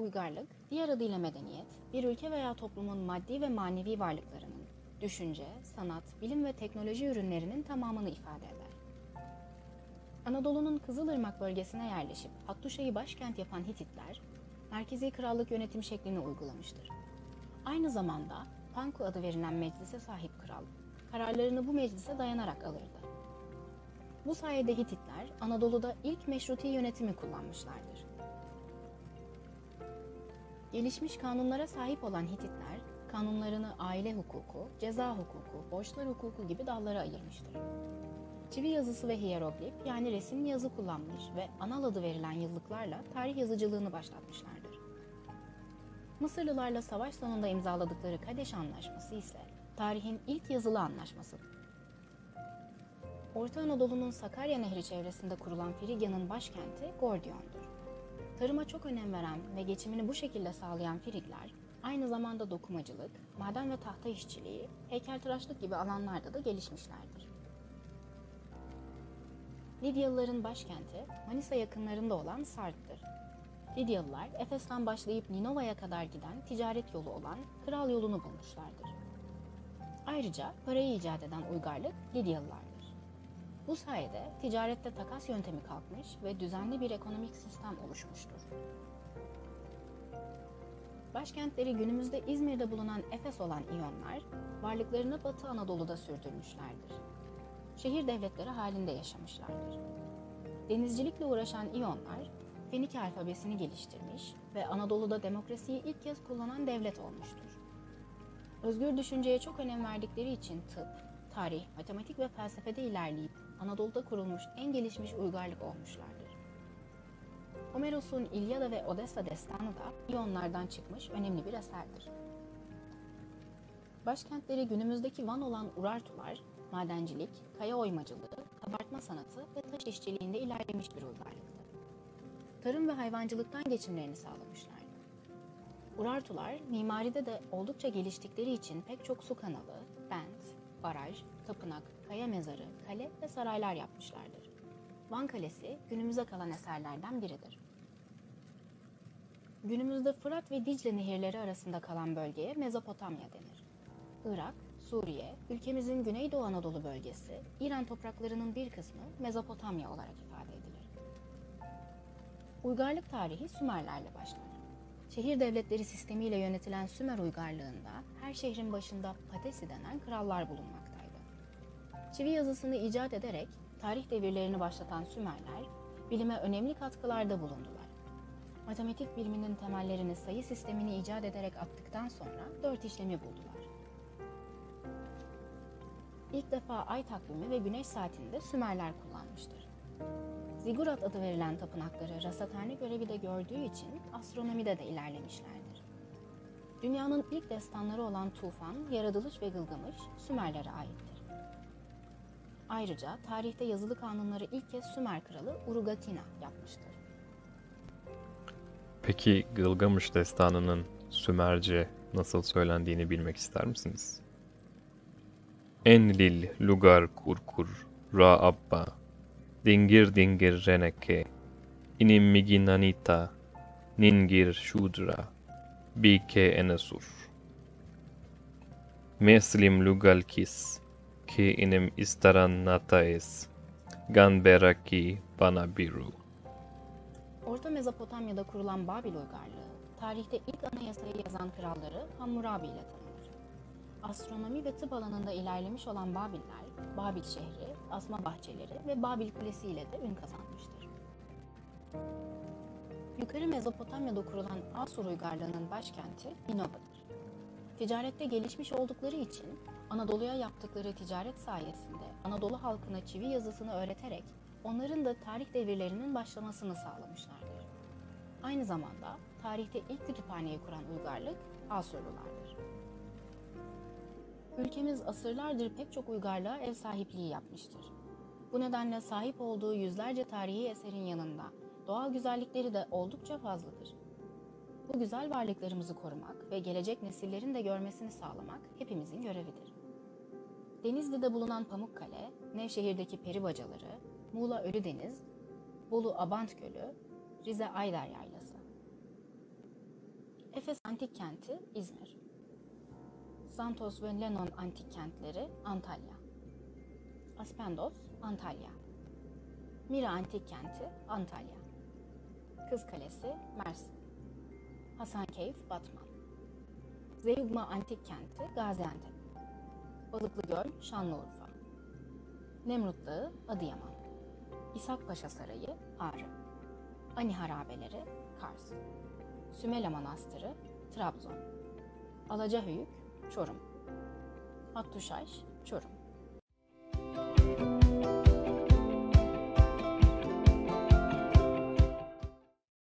uygarlık, diğer adıyla medeniyet, bir ülke veya toplumun maddi ve manevi varlıklarının, düşünce, sanat, bilim ve teknoloji ürünlerinin tamamını ifade eder. Anadolu'nun Kızılırmak bölgesine yerleşip Hattuşa'yı başkent yapan Hititler, merkezi krallık yönetim şeklini uygulamıştır. Aynı zamanda Panku adı verilen meclise sahip kral, kararlarını bu meclise dayanarak alırdı. Bu sayede Hititler Anadolu'da ilk meşruti yönetimi kullanmışlardır. Gelişmiş kanunlara sahip olan Hititler, kanunlarını aile hukuku, ceza hukuku, borçlar hukuku gibi dallara ayırmıştır. Çivi yazısı ve hieroglif yani resimli yazı kullanmış ve anal adı verilen yıllıklarla tarih yazıcılığını başlatmışlardır. Mısırlılarla savaş sonunda imzaladıkları Kadeş Anlaşması ise tarihin ilk yazılı anlaşmasıdır. Orta Anadolu'nun Sakarya Nehri çevresinde kurulan Frigya'nın başkenti Gordion'dur. Tarıma çok önem veren ve geçimini bu şekilde sağlayan Frigler, aynı zamanda dokumacılık, maden ve tahta işçiliği, heykeltıraşlık gibi alanlarda da gelişmişlerdir. Lidyalıların başkenti Manisa yakınlarında olan Sart'tır. Lidyalılar, Efes'ten başlayıp Ninova'ya kadar giden ticaret yolu olan Kral Yolu'nu bulmuşlardır. Ayrıca parayı icat eden uygarlık Lidyalılardır. Bu sayede ticarette takas yöntemi kalkmış ve düzenli bir ekonomik sistem oluşmuştur. Başkentleri günümüzde İzmir'de bulunan Efes olan İyonlar, varlıklarını Batı Anadolu'da sürdürmüşlerdir. Şehir devletleri halinde yaşamışlardır. Denizcilikle uğraşan İyonlar, Fenike alfabesini geliştirmiş ve Anadolu'da demokrasiyi ilk kez kullanan devlet olmuştur. Özgür düşünceye çok önem verdikleri için tıp, tarih, matematik ve felsefede ilerleyip Anadolu'da kurulmuş en gelişmiş uygarlık olmuşlardır. Homeros'un İlyada ve Odessa destanı da İyonlardan çıkmış önemli bir eserdir. Başkentleri günümüzdeki Van olan Urartular, madencilik, kaya oymacılığı, kabartma sanatı ve taş işçiliğinde ilerlemiş bir uygarlıktı. Tarım ve hayvancılıktan geçimlerini sağlamışlardı. Urartular, mimaride de oldukça geliştikleri için pek çok su kanalı, bent, baraj, tapınak, kaya mezarı, kale ve saraylar yapmışlardır. Van Kalesi günümüze kalan eserlerden biridir. Günümüzde Fırat ve Dicle nehirleri arasında kalan bölgeye Mezopotamya denir. Irak, Suriye, ülkemizin Güneydoğu Anadolu bölgesi, İran topraklarının bir kısmı Mezopotamya olarak ifade edilir. Uygarlık tarihi Sümerlerle başlar. Şehir devletleri sistemiyle yönetilen Sümer uygarlığında her şehrin başında Patesi denen krallar bulunmaktaydı. Çivi yazısını icat ederek tarih devirlerini başlatan Sümerler, bilime önemli katkılarda bulundular. Matematik biliminin temellerini sayı sistemini icat ederek attıktan sonra 4 işlemi buldular. İlk defa ay takvimi ve güneş saatini de Sümerler kullanmıştır. Zigurat adı verilen tapınakları rasathane görevi de gördüğü için astronomide de ilerlemişlerdir. Dünyanın ilk destanları olan Tufan, Yaratılış ve Gılgamış Sümerlere aittir. Ayrıca tarihte yazılı kanunları ilk kez Sümer kralı Urugatina yapmıştır. Peki Gılgamış destanının Sümerce nasıl söylendiğini bilmek ister misiniz? Enlil lugar kurkur ra abba dingir dingir reneke inim miginanita ningir shudra bike enesur Meslim lugalkis ki inim istaran nataes ganberaki bana biru. Orta Mezopotamya'da kurulan Babil uygarlığı, tarihte ilk anayasayı yazan kralları Hammurabi ile tanınır. Astronomi ve tıp alanında ilerlemiş olan Babiller, Babil şehri, asma bahçeleri ve Babil Kulesi ile de ün kazanmıştır. Yukarı Mezopotamya'da kurulan Asur uygarlığının başkenti Ninova'dır. Ticarette gelişmiş oldukları için Anadolu'ya yaptıkları ticaret sayesinde Anadolu halkına çivi yazısını öğreterek onların da tarih devirlerinin başlamasını sağlamışlardır. Aynı zamanda tarihte ilk kütüphaneyi kuran uygarlık Asurlulardır. Ülkemiz asırlardır pek çok uygarlığa ev sahipliği yapmıştır. Bu nedenle sahip olduğu yüzlerce tarihi eserin yanında doğal güzellikleri de oldukça fazladır. Bu güzel varlıklarımızı korumak ve gelecek nesillerin de görmesini sağlamak hepimizin görevidir. Denizli'de bulunan Pamukkale, Nevşehir'deki peri bacaları, Muğla Ölüdeniz, Bolu Abant Gölü, Rize Ayder Yaylası. Efes Antik Kenti İzmir. Santos ve Lenon Antik Kentleri Antalya. Aspendos Antalya. Mira Antik Kenti Antalya. Kız Kalesi Mersin. Hasankeyf Batman. Zeugma Antik Kenti Gaziantep. Balıklıgöl Şanlıurfa. Nemrut Dağı Adıyaman. İshak Paşa Sarayı Ağrı. Ani Harabeleri Kars. Sümela Manastırı Trabzon. Alacahöyük Çorum. Hattuşaş Çorum.